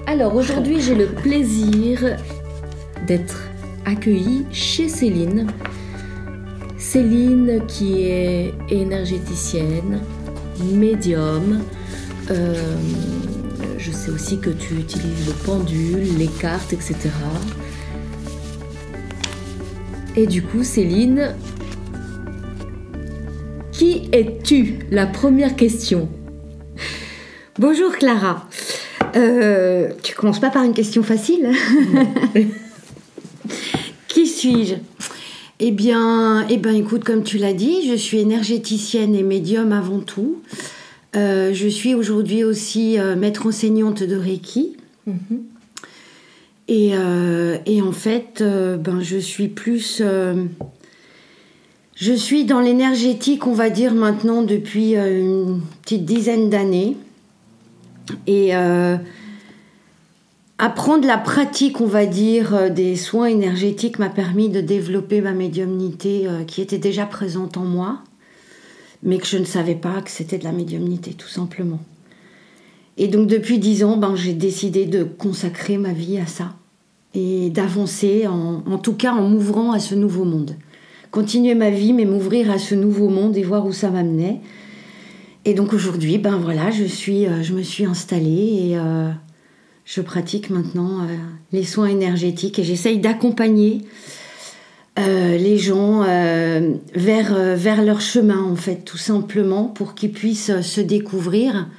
Alors aujourd'hui, j'ai le plaisir d'être accueillie chez Céline. Céline qui est énergéticienne, médium. Je sais aussi que tu utilises le pendule, les cartes, etc. Et du coup, Céline, qui es-tu? La première question. Bonjour Clara. Tu commences pas par une question facile? Qui suis-je? Eh bien, écoute, comme tu l'as dit, je suis énergéticienne et médium avant tout. Je suis aujourd'hui aussi maître enseignante de Reiki. Et en fait, je suis plus... je suis dans l'énergétique, on va dire, maintenant depuis une petite dizaine d'années. Et apprendre la pratique, on va dire, des soins énergétiques m'a permis de développer ma médiumnité qui était déjà présente en moi, mais que je ne savais pas que c'était de la médiumnité, tout simplement. Et donc depuis 10 ans, j'ai décidé de consacrer ma vie à ça et d'avancer, en tout cas en m'ouvrant à ce nouveau monde. Continuer ma vie, mais m'ouvrir à ce nouveau monde et voir où ça m'amenait. Et donc aujourd'hui, je me suis installée et je pratique maintenant les soins énergétiques et j'essaye d'accompagner les gens vers leur chemin, en fait, tout simplement, pour qu'ils puissent se découvrir.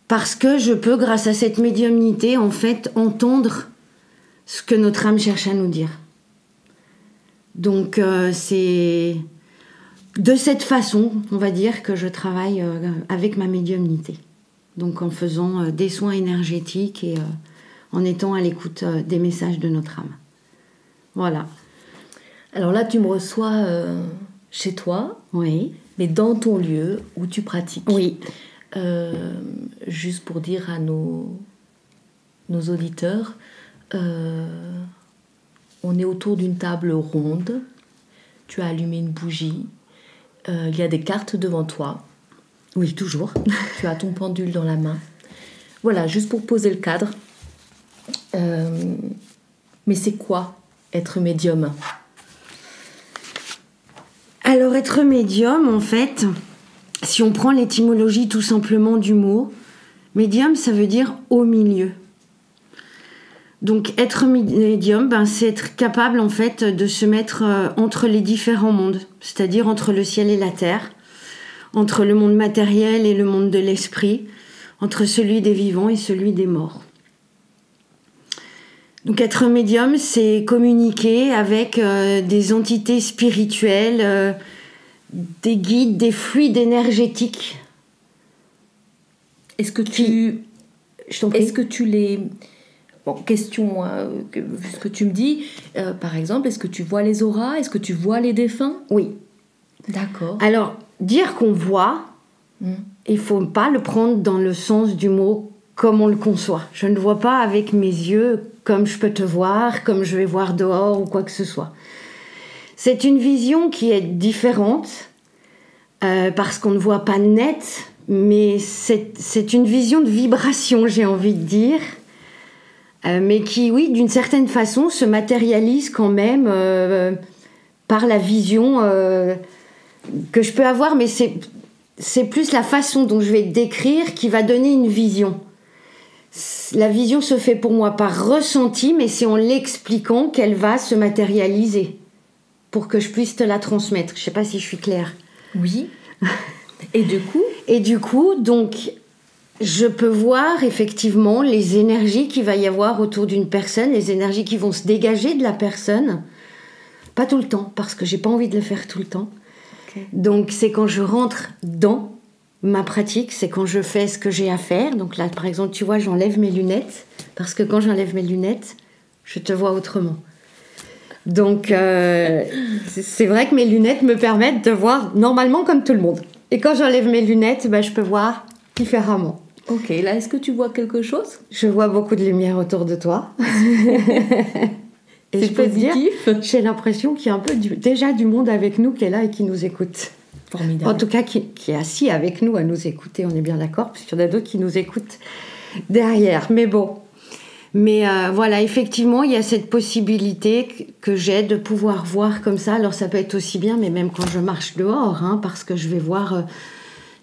Parce que je peux, grâce à cette médiumnité, en fait, entendre ce que notre âme cherche à nous dire. Donc c'est de cette façon, on va dire, que je travaille avec ma médiumnité. Donc en faisant des soins énergétiques et en étant à l'écoute des messages de notre âme. Voilà. Alors là, tu me reçois chez toi, oui, mais dans ton lieu où tu pratiques. Oui. Juste pour dire à nos auditeurs, on est autour d'une table ronde. Tu as allumé une bougie. Il y a des cartes devant toi. Oui, toujours. Tu as ton pendule dans la main. Voilà, juste pour poser le cadre. Mais c'est quoi être médium? Alors, être médium, en fait, si on prend l'étymologie tout simplement du mot, médium, ça veut dire au milieu. Donc, être médium, c'est être capable, en fait, de se mettre entre les différents mondes, c'est-à-dire entre le ciel et la terre, entre le monde matériel et le monde de l'esprit, entre celui des vivants et celui des morts. Donc, être médium, c'est communiquer avec des entités spirituelles, des guides, des fluides énergétiques. Est-ce que tu les... Bon, question, vu ce que tu me dis, par exemple, est-ce que tu vois les auras? Est-ce que tu vois les défunts? Oui. D'accord. Alors, dire qu'on voit, il ne faut pas le prendre dans le sens du mot comme on le conçoit. Je ne vois pas avec mes yeux comme je peux te voir, comme je vais voir dehors ou quoi que ce soit. C'est une vision qui est différente parce qu'on ne voit pas net, mais c'est une vision de vibration, j'ai envie de dire. Mais qui, oui, d'une certaine façon, se matérialise quand même par la vision que je peux avoir, mais c'est plus la façon dont je vais décrire qui va donner une vision. La vision se fait pour moi par ressenti, mais c'est en l'expliquant qu'elle va se matérialiser pour que je puisse te la transmettre. Je ne sais pas si je suis claire. Oui. Et du coup, donc... je peux voir effectivement les énergies qu'il va y avoir autour d'une personne, les énergies qui vont se dégager de la personne. Pas tout le temps, parce que j'ai pas envie de le faire tout le temps. Okay. Donc c'est quand je rentre dans ma pratique, c'est quand je fais ce que j'ai à faire. Donc là, par exemple, tu vois, j'enlève mes lunettes, parce que quand j'enlève mes lunettes, je te vois autrement. Donc c'est vrai que mes lunettes me permettent de voir normalement comme tout le monde. Et quand j'enlève mes lunettes, je peux voir différemment. Ok, là, est-ce que tu vois quelque chose? Je vois beaucoup de lumière autour de toi. Et c'est je peux positif. Te dire, j'ai l'impression qu'il y a un peu déjà du monde avec nous qui est là et qui nous écoute. Formidable. En tout cas, qui est assis avec nous à nous écouter, on est bien d'accord, parce qu'il y en a d'autres qui nous écoutent derrière. Mais bon. Mais voilà, effectivement, il y a cette possibilité que j'ai de pouvoir voir comme ça. Alors ça peut être aussi bien, mais même quand je marche dehors, hein, parce que je vais voir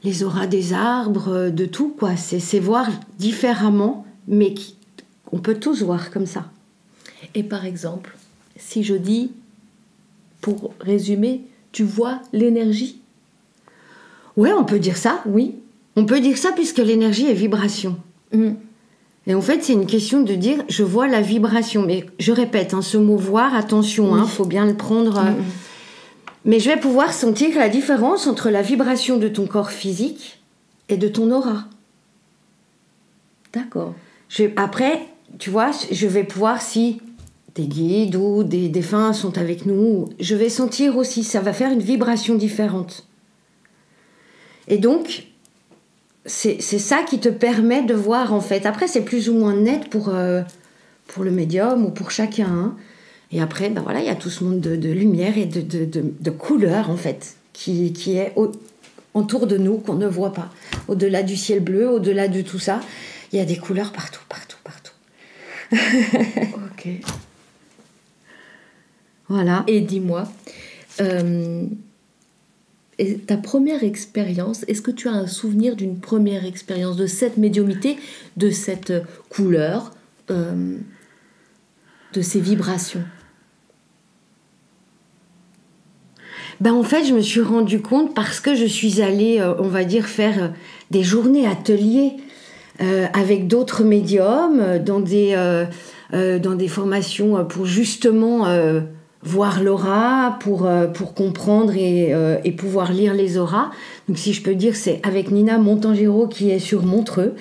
les auras des arbres, de tout, quoi. C'est voir différemment, mais on peut tous voir comme ça. Et par exemple, si je dis, pour résumer, tu vois l'énergie? Ouais, on peut dire ça, oui. On peut dire ça puisque l'énergie est vibration. Et en fait, c'est une question de dire, je vois la vibration. Mais je répète, hein, ce mot voir, attention, il faut bien le prendre. Mais je vais pouvoir sentir la différence entre la vibration de ton corps physique et de ton aura. D'accord. Après, tu vois, je vais pouvoir, si des guides ou des défunts sont avec nous, je vais sentir aussi, ça va faire une vibration différente. Et donc, c'est ça qui te permet de voir, en fait. Après, c'est plus ou moins net pour le médium ou pour chacun. Hein. Et après, ben voilà, il y a tout ce monde de lumière et de couleurs, en fait, qui est autour de nous, qu'on ne voit pas. Au-delà du ciel bleu, au-delà de tout ça, il y a des couleurs partout, partout, partout. Ok. Voilà. Et dis-moi, ta première expérience, est-ce que tu as un souvenir d'une première expérience de cette médiumnité, de cette couleur, de ces vibrations? Ben en fait, je me suis rendu compte parce que je suis allée, on va dire, faire des journées ateliers avec d'autres médiums dans des formations pour justement voir l'aura, pour comprendre et pouvoir lire les auras. Donc si je peux dire, c'est avec Nina Montangero qui est sur Montreux,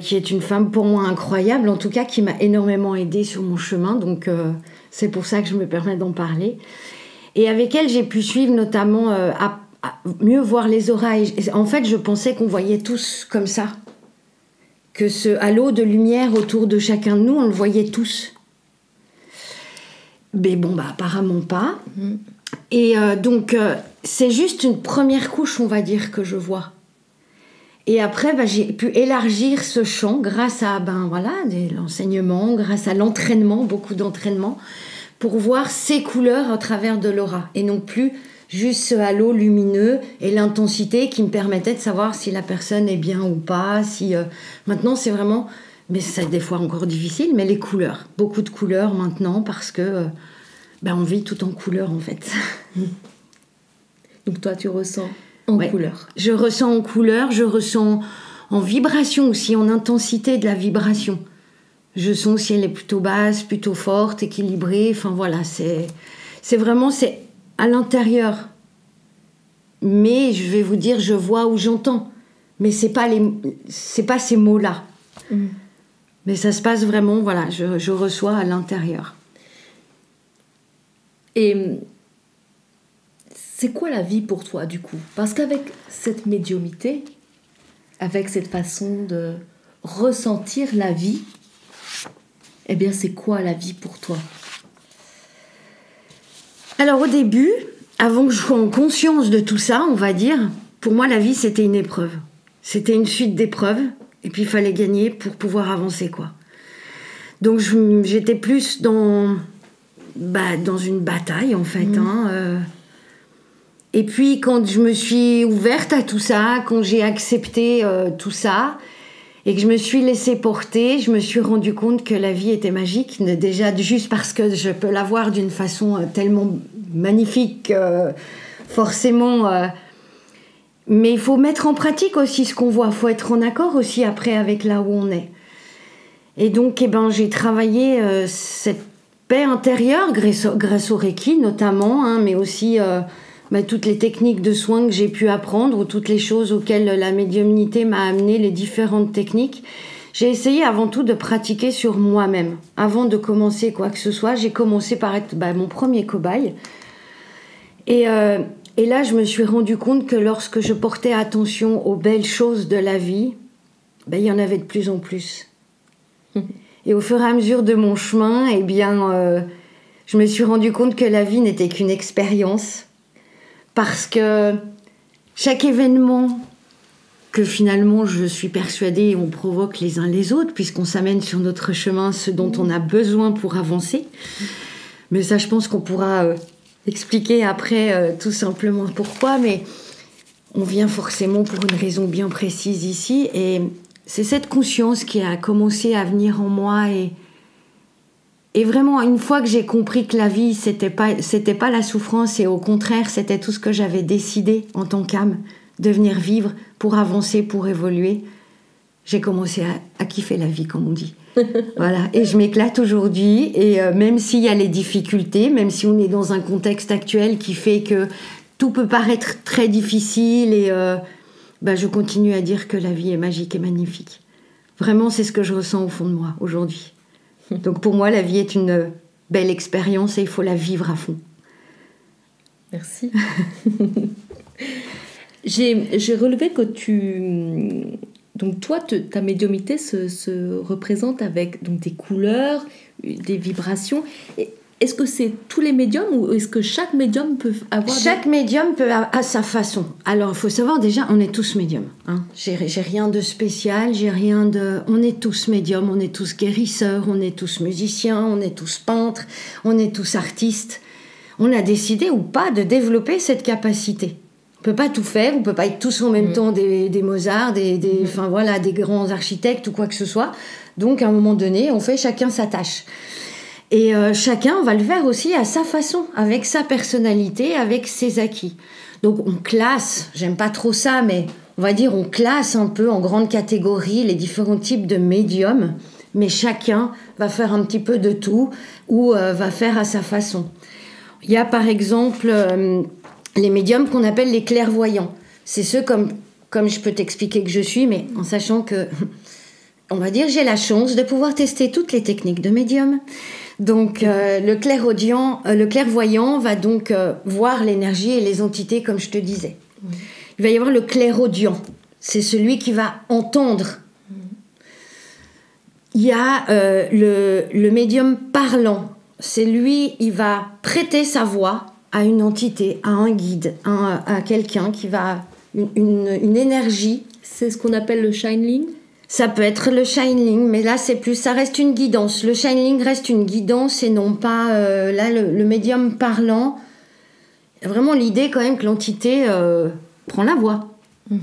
qui est une femme pour moi incroyable, en tout cas qui m'a énormément aidée sur mon chemin. Donc c'est pour ça que je me permets d'en parler. Et avec elle, j'ai pu suivre notamment à mieux voir les auras. Et en fait, je pensais qu'on voyait tous comme ça. Que ce halo de lumière autour de chacun de nous, on le voyait tous. Mais bon, bah apparemment pas. Et donc, c'est juste une première couche, on va dire, que je vois. Et après, bah, j'ai pu élargir ce champ grâce à l'enseignement, grâce à l'entraînement, beaucoup d'entraînement, pour voir ces couleurs à travers de l'aura. Et non plus juste ce halo lumineux et l'intensité qui me permettait de savoir si la personne est bien ou pas. Maintenant, c'est vraiment... Mais c'est des fois encore difficile, mais les couleurs. Beaucoup de couleurs maintenant parce que on vit tout en couleurs, en fait. Donc toi, tu ressens en couleur. Je ressens en couleur, je ressens en vibration aussi, en intensité de la vibration. Je sens si elle est plutôt basse, plutôt forte, équilibrée. Enfin voilà, c'est vraiment à l'intérieur. Mais je vais vous dire, je vois ou j'entends. Mais c'est pas ces mots-là. Mais ça se passe vraiment, voilà, je reçois à l'intérieur. Et c'est quoi la vie pour toi, du coup? Parce qu'avec cette médiumité, avec cette façon de ressentir la vie, eh bien, c'est quoi la vie pour toi? Alors, au début, avant que je sois en conscience de tout ça, on va dire, pour moi, la vie, c'était une épreuve. C'était une suite d'épreuves, et puis il fallait gagner pour pouvoir avancer, quoi. Donc, j'étais plus dans une bataille, en fait. Et puis, quand je me suis ouverte à tout ça, quand j'ai accepté tout ça, et que je me suis laissée porter, je me suis rendu compte que la vie était magique, déjà juste parce que je peux la voir d'une façon tellement magnifique, forcément. Mais il faut mettre en pratique aussi ce qu'on voit, il faut être en accord aussi après avec là où on est. Et donc, j'ai travaillé cette paix intérieure grâce au Reiki notamment, mais aussi toutes les techniques de soins que j'ai pu apprendre, ou toutes les choses auxquelles la médiumnité m'a amené, les différentes techniques. J'ai essayé avant tout de pratiquer sur moi-même. Avant de commencer quoi que ce soit, j'ai commencé par être mon premier cobaye. Et là, je me suis rendu compte que lorsque je portais attention aux belles choses de la vie, il y en avait de plus en plus. Et au fur et à mesure de mon chemin, je me suis rendu compte que la vie n'était qu'une expérience. Parce que chaque événement que finalement je suis persuadée et on provoque les uns les autres puisqu'on s'amène sur notre chemin ce dont on a besoin pour avancer. Mais ça, je pense qu'on pourra expliquer après tout simplement pourquoi, mais on vient forcément pour une raison bien précise ici, et c'est cette conscience qui a commencé à venir en moi, et vraiment, une fois que j'ai compris que la vie, c'était pas la souffrance, et au contraire, c'était tout ce que j'avais décidé en tant qu'âme de venir vivre pour avancer, pour évoluer, j'ai commencé à kiffer la vie, comme on dit. Voilà, et je m'éclate aujourd'hui, et même s'il y a les difficultés, même si on est dans un contexte actuel qui fait que tout peut paraître très difficile, et je continue à dire que la vie est magique et magnifique. Vraiment, c'est ce que je ressens au fond de moi aujourd'hui. Donc pour moi, la vie est une belle expérience et il faut la vivre à fond. Merci. J'ai relevé que donc toi, ta médiumnité se représente avec donc des couleurs, des vibrations. Est-ce que c'est tous les médiums ou est-ce que chaque médium peut avoir... Chaque médium peut à sa façon. Alors, il faut savoir déjà, on est tous médiums. Hein. J'ai rien de spécial, on est tous médiums, on est tous guérisseurs, on est tous musiciens, on est tous peintres, on est tous artistes. On a décidé ou pas de développer cette capacité. On peut pas tout faire, on peut pas être tous en même temps des Mozart, des grands architectes ou quoi que ce soit. Donc, à un moment donné, on fait chacun sa tâche. Et chacun va le faire aussi à sa façon, avec sa personnalité, avec ses acquis. Donc on classe, j'aime pas trop ça, mais on va dire on classe un peu en grandes catégories les différents types de médiums, mais chacun va faire un petit peu de tout ou va faire à sa façon. Il y a par exemple les médiums qu'on appelle les clairvoyants. C'est ceux comme je peux t'expliquer que je suis, mais en sachant que, on va dire, j'ai la chance de pouvoir tester toutes les techniques de médium. Donc le clairvoyant va donc voir l'énergie et les entités comme je te disais. Il va y avoir le clairaudient, c'est celui qui va entendre. Il y a le médium parlant, c'est lui, il va prêter sa voix à une entité, à un guide, à quelqu'un qui va... Une énergie. C'est ce qu'on appelle le channeling. Ça peut être le channeling, mais là ça reste une guidance. Le channeling reste une guidance et non pas le médium parlant. Vraiment l'idée quand même que l'entité prend la voix,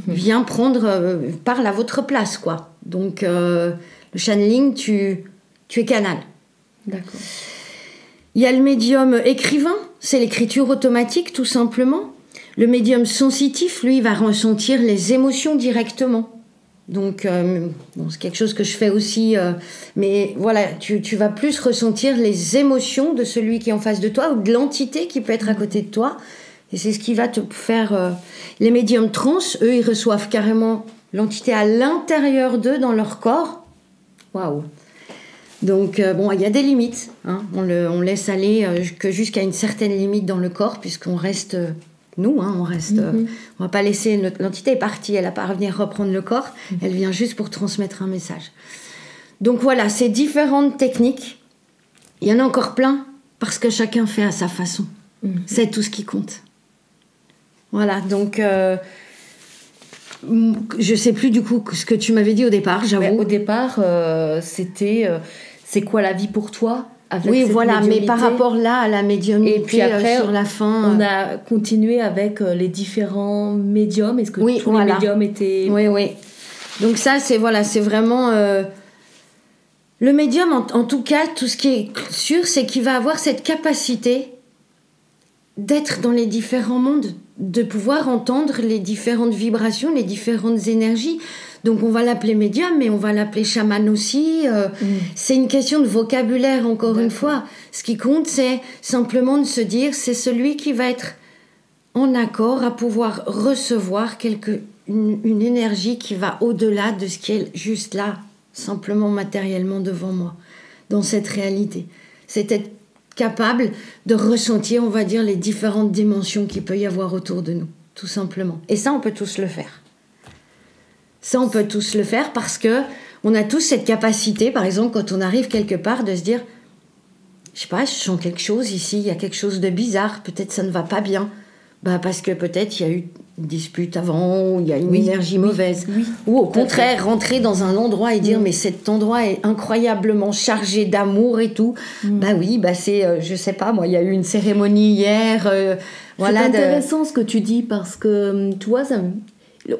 vient parle à votre place, quoi. Donc le channeling, tu es canal. D'accord. Il y a le médium écrivain, c'est l'écriture automatique tout simplement. Le médium sensitif, lui, va ressentir les émotions directement. Donc, c'est quelque chose que je fais aussi, mais voilà, tu vas plus ressentir les émotions de celui qui est en face de toi ou de l'entité qui peut être à côté de toi. Et c'est ce qui va te faire... Les médiums trans, eux, ils reçoivent carrément l'entité à l'intérieur d'eux, dans leur corps. Waouh! Donc, il y a des limites. Hein. On laisse aller que jusqu'à une certaine limite dans le corps, puisqu'on reste... on reste... on va pas laisser... L'entité est partie, elle n'a pas à venir reprendre le corps, elle vient juste pour transmettre un message. Donc voilà, ces différentes techniques, il y en a encore plein, parce que chacun fait à sa façon. C'est tout ce qui compte. Voilà, donc... je sais plus du coup ce que tu m'avais dit au départ, j'avoue. Ouais, au départ, c'était... c'est quoi la vie pour toi ? Oui, voilà, mais par rapport là à la médiumnité, et puis après, sur la fin... on a continué avec les différents médiums. Est-ce que tous les médiums étaient... Oui. Donc ça, c'est vraiment... Le médium, en tout cas, tout ce qui est sûr, c'est qu'il va avoir cette capacité d'être dans les différents mondes, de pouvoir entendre les différentes vibrations, les différentes énergies. Donc on va l'appeler médium, mais on va l'appeler chaman aussi. C'est une question de vocabulaire, encore une fois. Ce qui compte, c'est simplement de se dire, c'est celui qui va être en accord à pouvoir recevoir une énergie qui va au-delà de ce qui est juste là, simplement matériellement devant moi, dans cette réalité. C'est être capable de ressentir, on va dire, les différentes dimensions qu'il peut y avoir autour de nous, tout simplement. Et ça, on peut tous le faire. Ça, on peut tous le faire parce que on a tous cette capacité, par exemple, quand on arrive quelque part, de se dire, je sais pas, je sens quelque chose ici, il y a quelque chose de bizarre, peut-être ça ne va pas bien. Bah parce que peut-être il y a eu une dispute avant, ou il y a une Oui, énergie oui, mauvaise. oui, Ou au tout à contraire, fait. rentrer dans un endroit et dire mais cet endroit est incroyablement chargé d'amour et tout. Bah oui, bah c'est, je sais pas, moi, il y a eu une cérémonie hier. Voilà, C'est intéressant ce que tu dis parce que, tu vois,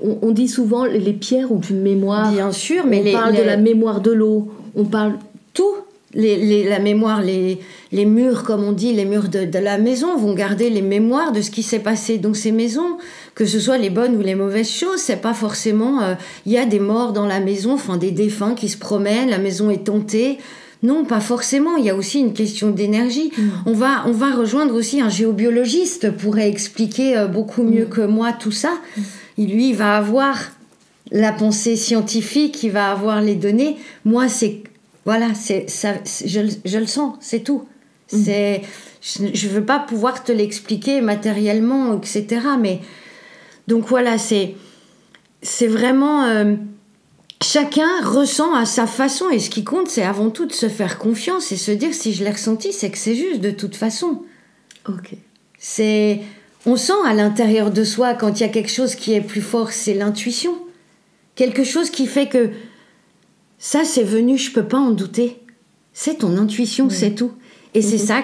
on dit souvent les pierres ont une mémoire. Bien sûr, mais on parle de la mémoire de l'eau, on parle tout. La mémoire, les murs, comme on dit, les murs de la maison vont garder les mémoires de ce qui s'est passé. Donc ces maisons, que ce soit les bonnes ou les mauvaises choses, c'est pas forcément... Il y a des morts dans la maison, enfin des défunts qui se promènent, la maison est tentée. Non, pas forcément. Il y a aussi une question d'énergie. On va rejoindre aussi un géobiologiste pourrait expliquer beaucoup mieux que moi tout ça. Lui, il va avoir la pensée scientifique, il va avoir les données. Moi, c'est... Voilà, je le sens, c'est tout. Je ne veux pas pouvoir te l'expliquer matériellement, etc. Mais, donc voilà, c'est vraiment... chacun ressent à sa façon. Et ce qui compte, c'est avant tout de se faire confiance et se dire, si je l'ai ressenti, c'est que c'est juste de toute façon. Ok. On sent à l'intérieur de soi, quand il y a quelque chose qui est plus fort, c'est l'intuition. Quelque chose qui fait que ça, c'est venu, je peux pas en douter. C'est ton intuition, c'est tout. Et c'est ça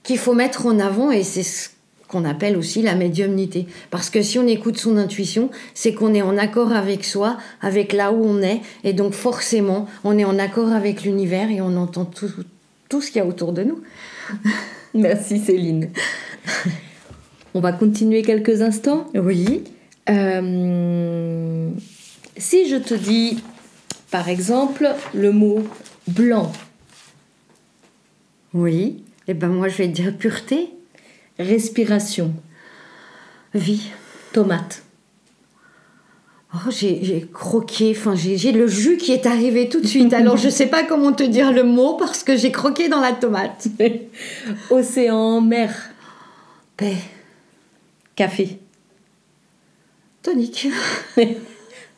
qu'il faut mettre en avant, et c'est ce qu'on appelle aussi la médiumnité. Parce que si on écoute son intuition, c'est qu'on est en accord avec soi, avec là où on est, et donc forcément, on est en accord avec l'univers et on entend tout ce qu'il y a autour de nous. Merci Céline. On va continuer quelques instants. Oui. Si je te dis, par exemple, le mot blanc. Oui. Eh ben moi, je vais dire pureté. Respiration. Vie. Tomate. Oh, j'ai croqué, enfin j'ai le jus qui est arrivé tout de suite. Alors je sais pas comment te dire le mot parce que j'ai croqué dans la tomate. Océan, mer. Paix. Café. Tonique.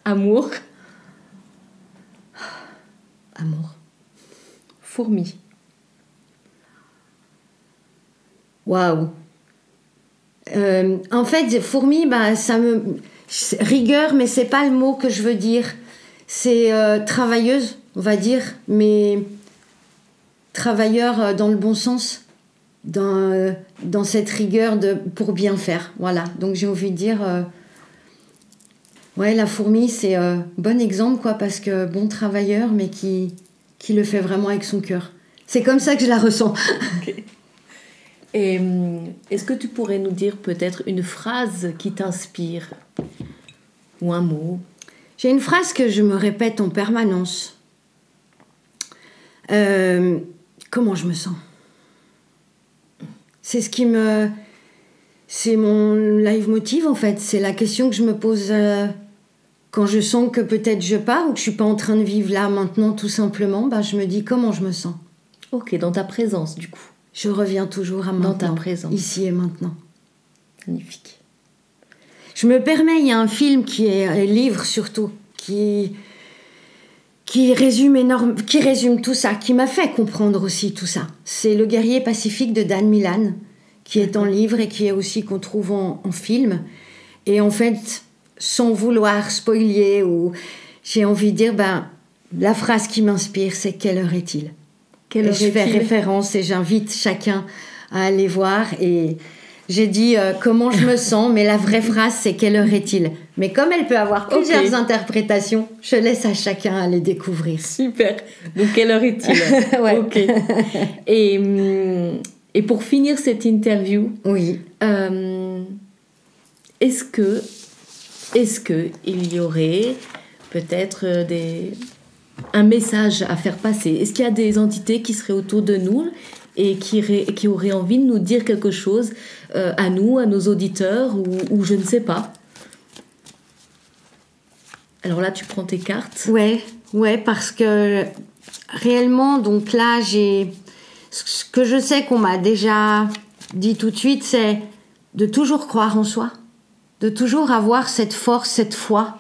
Amour. Amour. Fourmi. Waouh. En fait, fourmi, bah, ça me... Rigueur, mais c'est pas le mot que je veux dire. C'est travailleuse, on va dire, mais travailleur dans le bon sens, dans cette rigueur pour bien faire. Voilà, donc j'ai envie de dire... ouais, la fourmi, c'est bon exemple, quoi, parce que bon travailleur, mais qui le fait vraiment avec son cœur. C'est comme ça que je la ressens. Okay. Et est-ce que tu pourrais nous dire peut-être une phrase qui t'inspire? Ou un mot? J'ai une phrase que je me répète en permanence. Comment je me sens? C'est ce qui me... C'est mon leitmotiv, en fait. C'est la question que je me pose quand je sens que peut-être je pars ou que je suis pas en train de vivre là, maintenant, tout simplement. Bah, je me dis comment je me sens. Ok, dans ta présence, du coup. Je reviens toujours à maintenant. Dans ta présence. Ici et maintenant. Magnifique. Je me permets, il y a un film qui est un livre surtout, qui résume tout ça, qui m'a fait comprendre aussi tout ça. C'est Le guerrier pacifique de Dan Millane, qui est en livre et qui est aussi qu'on trouve en film. Et en fait, sans vouloir spoiler, j'ai envie de dire, la phrase qui m'inspire, c'est « Quelle heure est-il ?» Et je fais référence et j'invite chacun à aller voir. Et j'ai dit comment je me sens, mais la vraie phrase, c'est « Quelle heure est-il ?» Mais comme elle peut avoir plusieurs interprétations, je laisse à chacun aller découvrir. Super. Donc, quelle heure est-il? Ouais. Ok. Et pour finir cette interview, oui. Est-ce que il y aurait peut-être un message à faire passer? Est-ce qu'il y a des entités qui seraient autour de nous et qui auraient envie de nous dire quelque chose à nous, à nos auditeurs, ou je ne sais pas? Alors là, tu prends tes cartes. Ouais, parce que réellement, donc là, ce que je sais qu'on m'a déjà dit tout de suite, c'est de toujours croire en soi, de toujours avoir cette force, cette foi.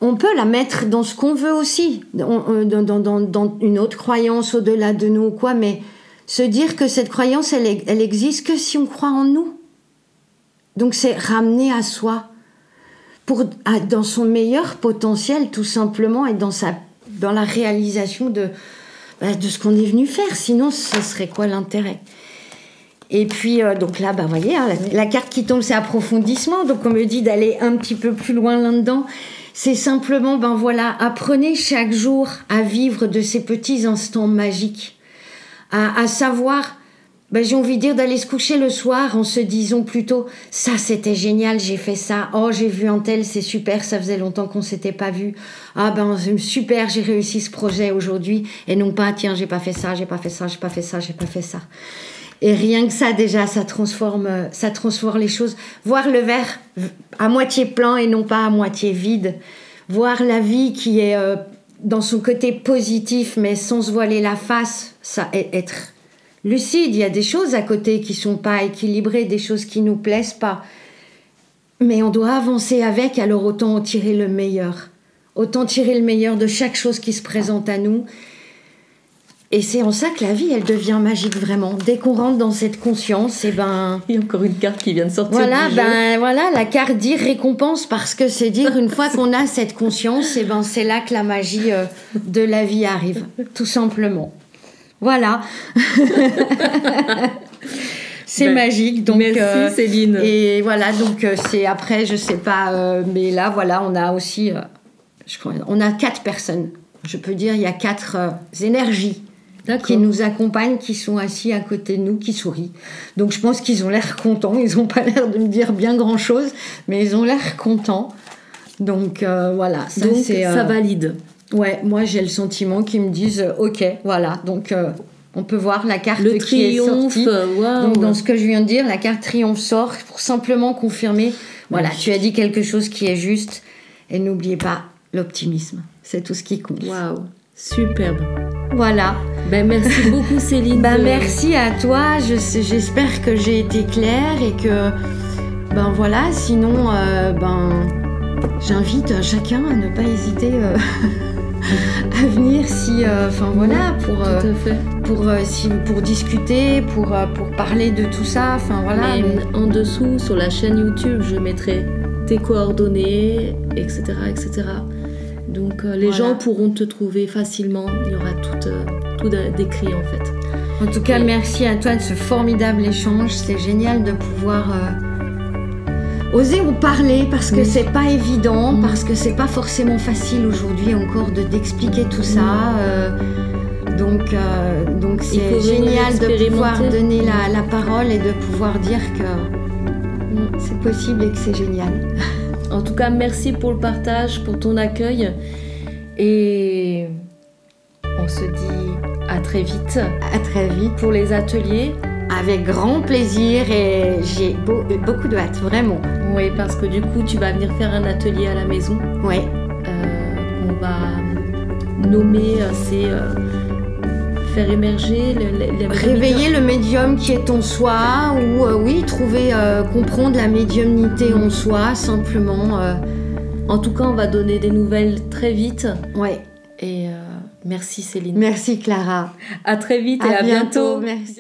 On peut la mettre dans ce qu'on veut aussi, dans une autre croyance au-delà de nous ou quoi, mais se dire que cette croyance, elle existe que si on croit en nous. Donc c'est ramener à soi, dans son meilleur potentiel tout simplement, et dans la réalisation de ce qu'on est venu faire. Sinon, ce serait quoi l'intérêt? Et puis, donc là, vous voyez, hein, la carte qui tombe, c'est approfondissement. Donc on me dit d'aller un petit peu plus loin là-dedans. C'est simplement, voilà, apprenez chaque jour à vivre de ces petits instants magiques. À savoir, j'ai envie de dire, d'aller se coucher le soir en se disant plutôt « ça c'était génial, j'ai fait ça, oh j'ai vu un tel, c'est super, ça faisait longtemps qu'on s'était pas vu, ah super, j'ai réussi ce projet aujourd'hui » et non pas « tiens, j'ai pas fait ça, j'ai pas fait ça, j'ai pas fait ça, j'ai pas fait ça ». Et rien que ça déjà, ça transforme les choses. Voir le verre à moitié plein et non pas à moitié vide. Voir la vie qui est dans son côté positif mais sans se voiler la face, ça être lucide. Il y a des choses à côté qui sont pas équilibrées, des choses qui nous plaisent pas. Mais on doit avancer avec, alors autant en tirer le meilleur. Autant tirer le meilleur de chaque chose qui se présente à nous. Et c'est en ça que la vie, elle devient magique vraiment. Dès qu'on rentre dans cette conscience, Il y a encore une carte qui vient de sortir voilà, du jeu. Voilà, la carte dit récompense, parce que c'est dire une fois qu'on a cette conscience, c'est là que la magie de la vie arrive, tout simplement. Voilà. C'est magique. Donc, merci Céline. Et voilà, donc c'est après, je sais pas, mais là, voilà, on a aussi, on a 4 personnes. Je peux dire, il y a 4 énergies qui nous accompagnent, qui sont assis à côté de nous, qui sourient. Donc je pense qu'ils ont l'air contents. Ils n'ont pas l'air de me dire bien grand-chose, mais ils ont l'air contents. Donc voilà. Ça valide. Ouais, moi j'ai le sentiment qu'ils me disent ok, voilà. Donc on peut voir la carte qui est sortie. Wow. Donc dans ce que je viens de dire, la carte triomphe sort pour simplement confirmer. Voilà, tu as dit quelque chose qui est juste. Et n'oubliez pas l'optimisme. C'est tout ce qui compte. Waouh, superbe. Voilà. Merci beaucoup Céline. Merci à toi. J'espère que j'ai été claire et que voilà. Sinon, j'invite chacun à ne pas hésiter à venir pour discuter, pour parler de tout ça. En dessous sur la chaîne YouTube, je mettrai tes coordonnées, etc., etc. Donc les gens pourront te trouver facilement. Il y aura tout décrit en fait. En tout cas, merci à toi de ce formidable échange. C'est génial de pouvoir oser en parler, parce que c'est pas évident, parce que c'est pas forcément facile aujourd'hui encore d'expliquer tout ça. Donc c'est génial de pouvoir donner la parole et de pouvoir dire que c'est possible et que c'est génial. En tout cas, merci pour le partage, pour ton accueil. Et on se dit à très vite. À très vite. Pour les ateliers. Avec grand plaisir, et j'ai beaucoup de hâte, vraiment. Oui, parce que du coup, tu vas venir faire un atelier à la maison. Oui. On va nommer, faire émerger réveiller le médium qui est en soi, ou trouver, comprendre la médiumnité en soi, simplement. En tout cas, on va donner des nouvelles très vite. Oui. Et merci Céline. Merci Clara. À très vite et à bientôt. Merci.